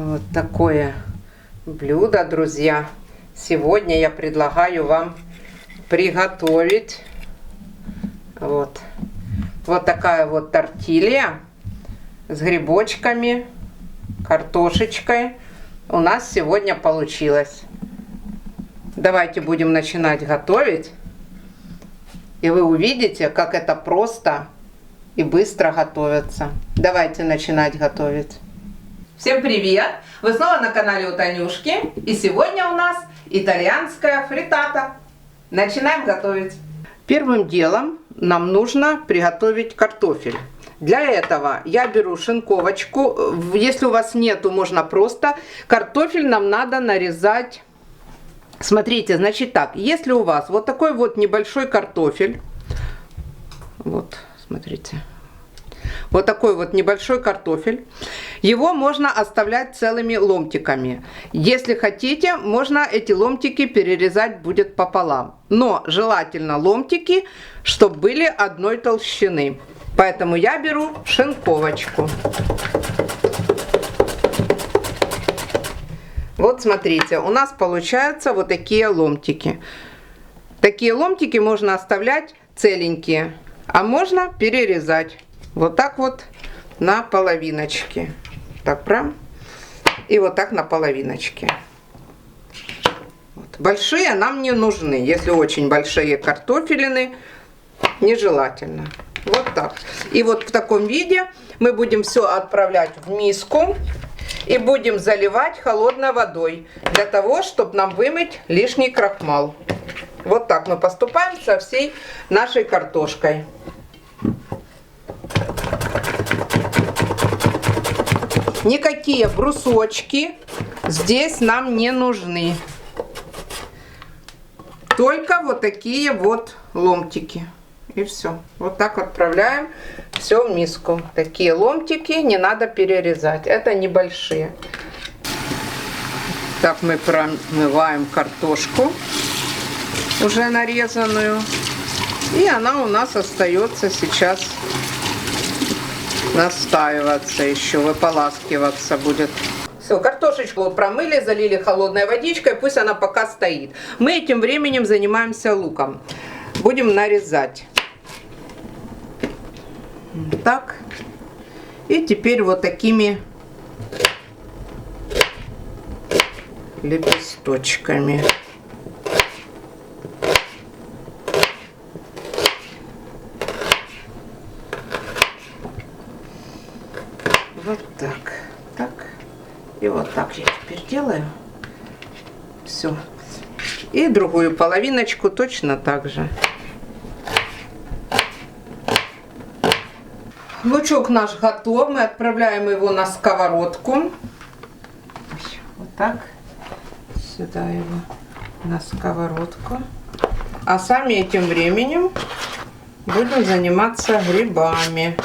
Вот такое блюдо, друзья. Сегодня я предлагаю вам приготовить вот такая вот тортилья с грибочками, картошечкой. У нас сегодня получилось. Давайте будем начинать готовить. И вы увидите, как это просто и быстро готовится. Давайте начинать готовить. Всем привет! Вы снова на канале у Танюшки. И сегодня у нас итальянская фриттата. Начинаем готовить. Первым делом нам нужно приготовить картофель. Для этого я беру шинковочку. Если у вас нету, можно просто. Картофель нам надо нарезать. Смотрите, значит так. Если у вас вот такой вот небольшой картофель. Вот, смотрите. Вот такой вот небольшой картофель. Его можно оставлять целыми ломтиками. Если хотите, можно эти ломтики перерезать будет пополам. Но желательно ломтики, чтобы были одной толщины. Поэтому я беру шинковочку. Вот смотрите, у нас получаются вот такие ломтики. Такие ломтики можно оставлять целенькие, а можно перерезать. Вот так вот на половиночке. Так прям. И вот так на половиночке. Вот. Большие нам не нужны. Если очень большие картофелины, нежелательно. Вот так. И вот в таком виде мы будем все отправлять в миску. И будем заливать холодной водой. Для того, чтобы нам вымыть лишний крахмал. Вот так мы поступаем со всей нашей картошкой. Никакие брусочки здесь нам не нужны. Только вот такие вот ломтики. И все. Вот так отправляем все в миску. Такие ломтики не надо перерезать. Это небольшие. Так мы промываем картошку, уже нарезанную. И она у нас остается сейчас настаиваться еще, выполаскиваться будет. Все, картошечку промыли, залили холодной водичкой, пусть она пока стоит. Мы этим временем занимаемся луком. Будем нарезать. Так. И теперь вот такими лепесточками. Вот так. Так. И вот так я теперь делаю. Все. И другую половиночку точно так же. Лучок наш готов. Мы отправляем его на сковородку. Вот так. Сюда его на сковородку. А сами этим временем будем заниматься грибами.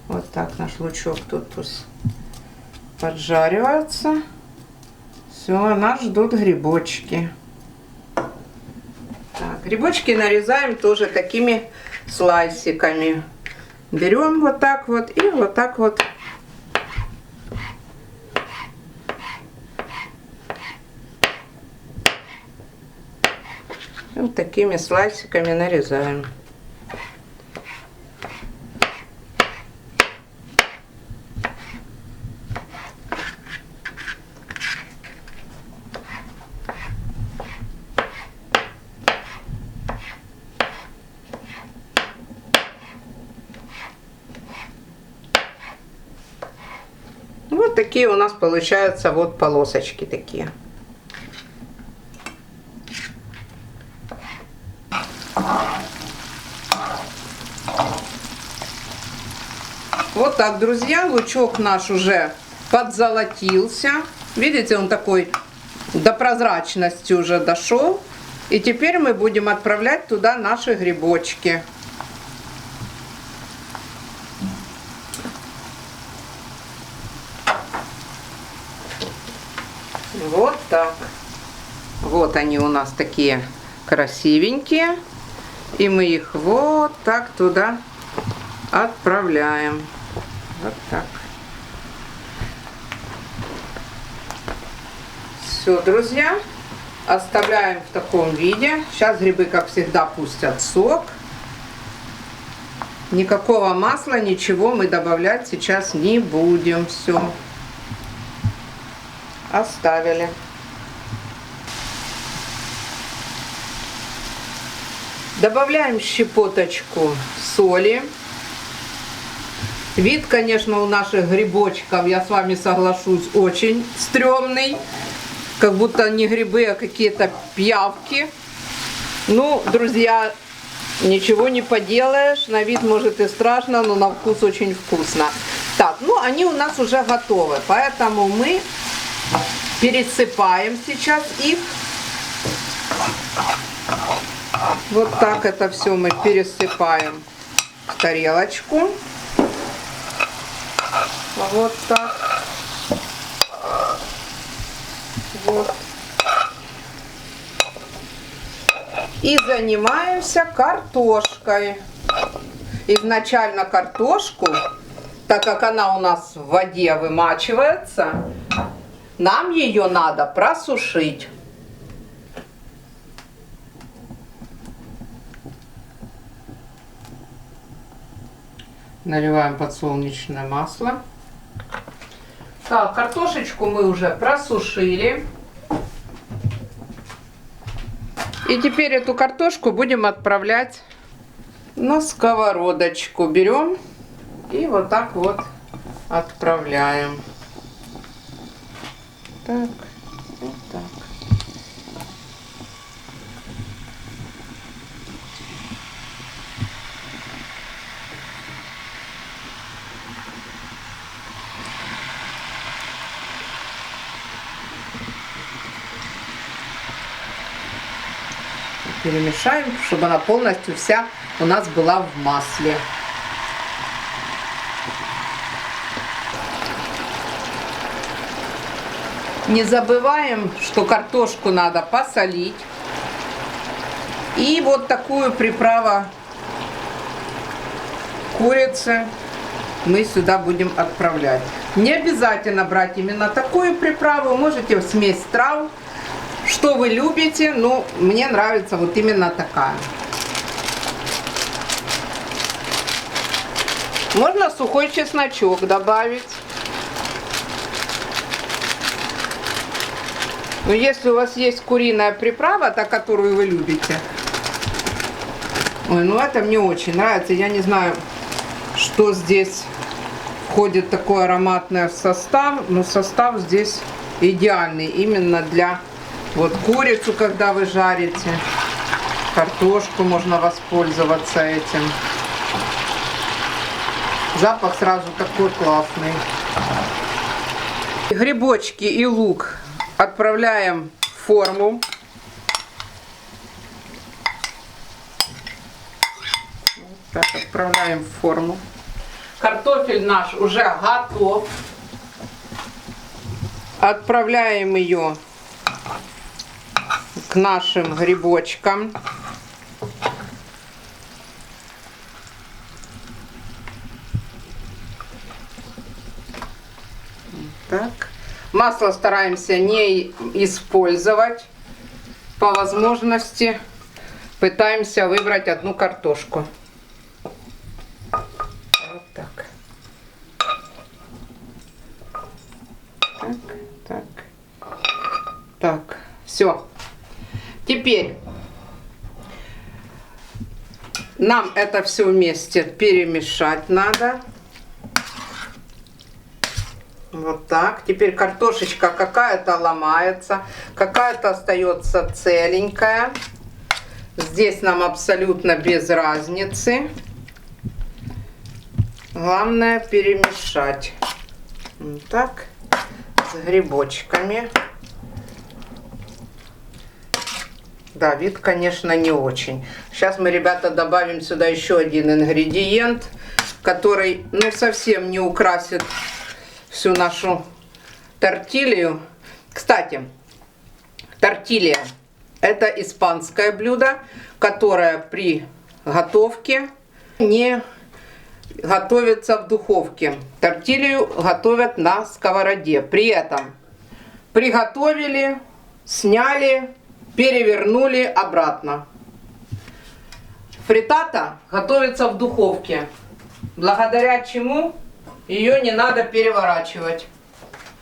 Вот так наш лучок тут пусть поджаривается. Все, нас ждут грибочки. Так, грибочки нарезаем тоже такими слайсиками. Берем вот так вот и вот так вот. Вот такими слайсиками нарезаем. Вот такие у нас получаются вот полосочки такие. Вот так, друзья, лучок наш уже подзолотился. Видите, он такой до прозрачности уже дошел. И теперь мы будем отправлять туда наши грибочки. Вот так. Вот они у нас такие красивенькие. И мы их вот так туда отправляем. Вот так. Все, друзья, оставляем в таком виде. Сейчас грибы, как всегда, пустят сок. Никакого масла, ничего мы добавлять сейчас не будем. Все. Оставили. Добавляем щепоточку соли. Вид, конечно, у наших грибочков, я с вами соглашусь, очень стрёмный. Как будто не грибы, а какие-то пиявки. Ну, друзья, ничего не поделаешь. На вид может и страшно, но на вкус очень вкусно. Так, ну они у нас уже готовы. Поэтому мы пересыпаем сейчас их. Вот так это все мы пересыпаем в тарелочку. Вот так. Вот. И занимаемся картошкой. Изначально картошку, так как она у нас в воде вымачивается, нам ее надо просушить. Наливаем подсолнечное масло. Так, картошечку мы уже просушили. И теперь эту картошку будем отправлять на сковородочку. Берем и вот так вот отправляем. Так, вот так. Перемешаем, чтобы она полностью вся у нас была в масле. Не забываем, что картошку надо посолить. И вот такую приправу курицы мы сюда будем отправлять. Не обязательно брать именно такую приправу, можете смесь трав. Что вы любите, но мне нравится вот именно такая. Можно сухой чесночок добавить. Но если у вас есть куриная приправа, та, которую вы любите. Ой, ну это мне очень нравится. Я не знаю, что здесь входит такое ароматное в состав. Но состав здесь идеальный именно для... Вот курицу, когда вы жарите, картошку, можно воспользоваться этим. Запах сразу такой классный. Грибочки и лук отправляем в форму. Вот так отправляем в форму. Картофель наш уже готов. Отправляем ее к нашим грибочкам. Так. Масло стараемся не использовать. По возможности пытаемся выбрать одну картошку. Вот так. Так, так. Так, все. Теперь нам это все вместе перемешать надо. Вот так. Теперь картошечка какая-то ломается, какая-то остается целенькая. Здесь нам абсолютно без разницы. Главное перемешать. Вот так. С грибочками. Да, вид, конечно, не очень. Сейчас мы, ребята, добавим сюда еще один ингредиент, который, ну, совсем не украсит всю нашу тортилью. Кстати, тортилья – это испанское блюдо, которое при готовке не готовится в духовке. Тортилью готовят на сковороде. При этом приготовили, сняли, перевернули обратно. Фриттата готовится в духовке, благодаря чему ее не надо переворачивать.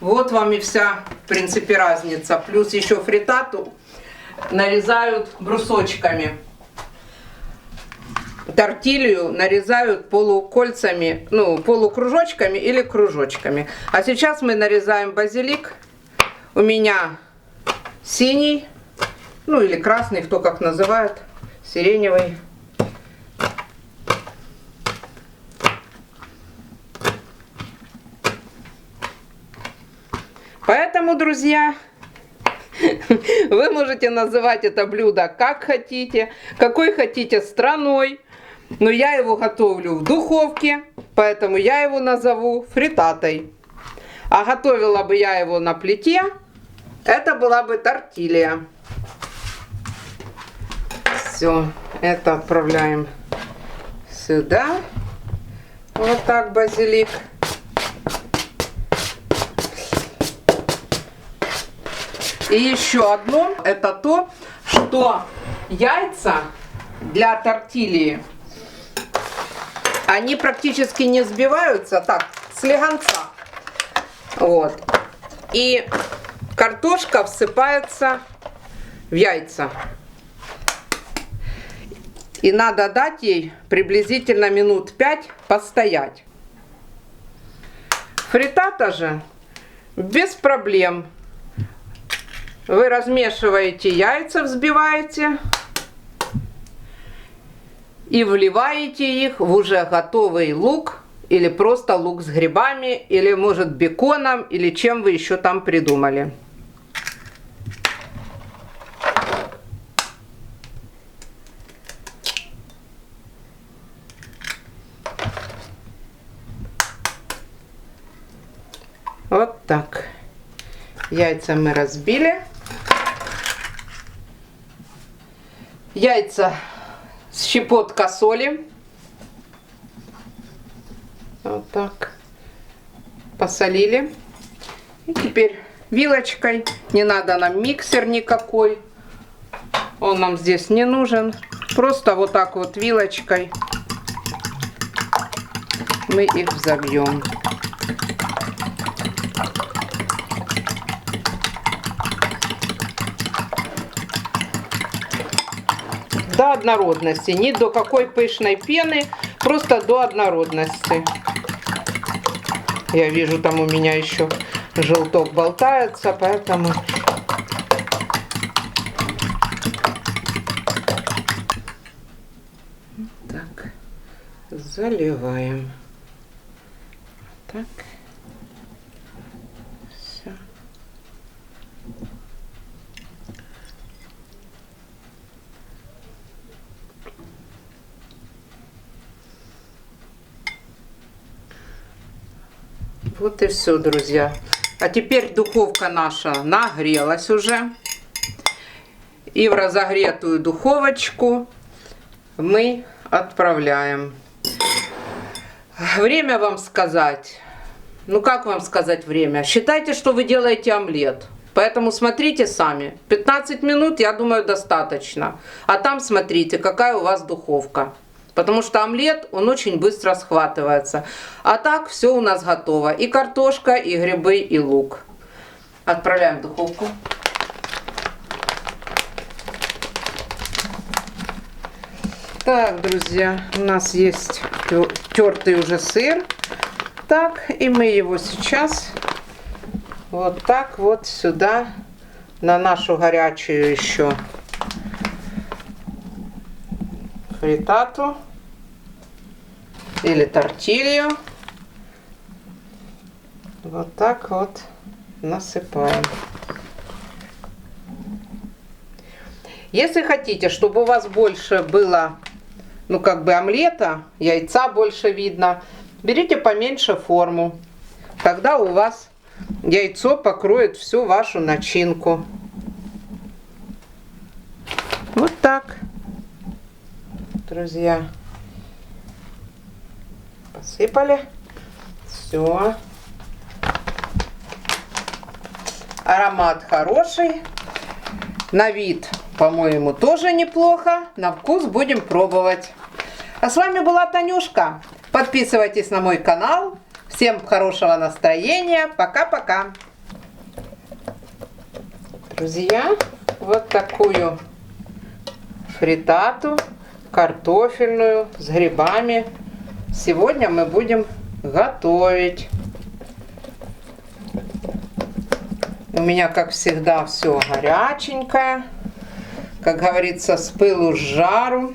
Вот вам и вся, в принципе, разница. Плюс еще фриттату нарезают брусочками. Тортилью нарезают полукольцами, ну, полукружочками или кружочками. А сейчас мы нарезаем базилик. У меня синий, ну или красный, кто как называет, сиреневый. Поэтому, друзья, вы можете называть это блюдо как хотите, какой хотите страной. Но я его готовлю в духовке, поэтому я его назову фриттатой. А готовила бы я его на плите, это была бы тортилья. Все, это отправляем сюда. Вот так базилик. И еще одно, это то, что яйца для тортильи, они практически не взбиваются, так, слегонца. Вот. И картошка всыпается в яйца. И надо дать ей приблизительно минут 5 постоять. Фриттата же без проблем. Вы размешиваете яйца, взбиваете и вливаете их в уже готовый лук, или просто лук с грибами, или может беконом, или чем вы еще там придумали. Вот так. Яйца мы разбили. Яйца с щепотка соли. Вот так. Посолили. И теперь вилочкой. Не надо нам миксер никакой. Он нам здесь не нужен. Просто вот так вот вилочкой мы их взобьем. До однородности, не до какой пышной пены, просто до однородности. Я вижу, там у меня еще желток болтается, поэтому так, заливаем. Так, все. Вот и все, друзья. А теперь духовка наша нагрелась уже. И в разогретую духовочку мы отправляем. Время вам сказать. Ну как вам сказать время? Считайте, что вы делаете омлет. Поэтому смотрите сами. 15 минут, я думаю, достаточно. А там смотрите, какая у вас духовка. Потому что омлет, он очень быстро схватывается. А так все у нас готово. И картошка, и грибы, и лук. Отправляем в духовку. Так, друзья, у нас есть тертый уже сыр. Так, и мы его сейчас вот так вот сюда, на нашу горячую еще фриттату или тортилью. Вот так вот насыпаем. Если хотите, чтобы у вас больше было, ну как бы омлета, яйца больше видно, берите поменьше форму. Тогда у вас яйцо покроет всю вашу начинку. Вот так, друзья. Посыпали. Все. Аромат хороший. На вид, по-моему, тоже неплохо. На вкус будем пробовать. А с вами была Танюшка. Подписывайтесь на мой канал. Всем хорошего настроения. Пока-пока. Друзья, вот такую фритату картофельную с грибами сегодня мы будем готовить. У меня, как всегда, все горяченькое. Как говорится, с пылу с жару.